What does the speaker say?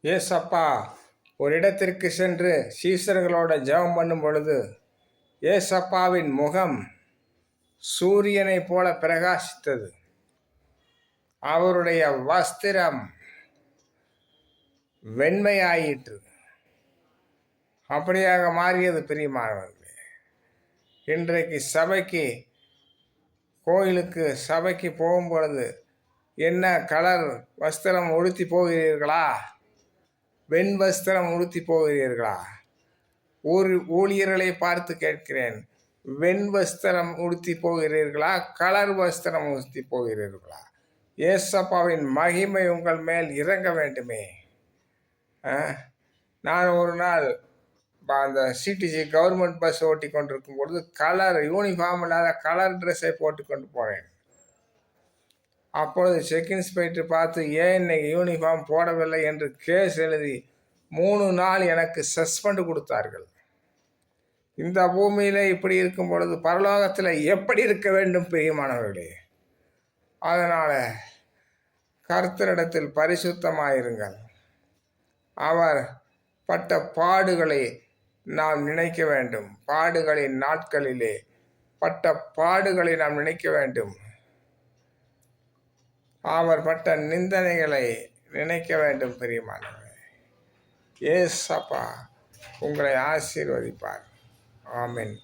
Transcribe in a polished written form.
ஏசப்பா ஒரு இடத்திற்கு சென்று சீசர்களோட ஜெபம் பண்ணும் பொழுது ஏசப்பாவின் முகம் சூரியனைப் போல பிரகாசித்தது. அவருடைய வஸ்திரம் வெண்மையாயிற்று. அப்படியாக மாறியது. பிரியமானவர்களே, இன்றைக்கு சபைக்கு போகும் பொழுது என்ன கலர் வஸ்திரம் உடுத்தி போகிறீர்களா? வெண் வஸ்திரம் உடுத்தி போகிறீர்களா? ஊழியர்களை பார்த்து கேட்கிறேன், வெண் வஸ்திரம் உடுத்தி போகிறீர்களா? கலர் வஸ்திரம் உடுத்தி போகிறீர்களா? ஏசப்பாவின் மகிமை உங்கள் மேல் இறங்க வேண்டுமே. நான் ஒரு நாள் அந்த சிடிசி கவர்மெண்ட் பஸ் ஓட்டி கொண்டிருக்கும் பொழுது கலர் யூனிஃபார்ம் இல்லாத கலர் ட்ரெஸ்ஸை போட்டு கொண்டு போனேன். அப்பொழுது செக் இன்ஸ்பெக்டர் பார்த்து ஏன் இன்னைக்கு யூனிஃபார்ம் போடவில்லை என்று கேஸ் எழுதி 3 நாள் எனக்கு சஸ்பெண்ட் கொடுத்தார்கள். இந்த பூமியில் இப்படி இருக்கும் பொழுது பரலோகத்தில் எப்படி இருக்க வேண்டும் பிரியமானவர்களே? அதனால் கர்த்தரிடத்தில் பரிசுத்தமாயிருங்கள். அவர் பட்ட பாடுகளை நாம் நினைக்க வேண்டும். பாடுகளின் நாட்களிலே பட்ட பாடுகளை நாம் நினைக்க வேண்டும். அவர் பட்ட நிந்தனைகளை நினைக்க வேண்டும். பிரியமானவர்களே, ஏசப்பா உங்களை ஆசீர்வதிப்பார். ஆமென்.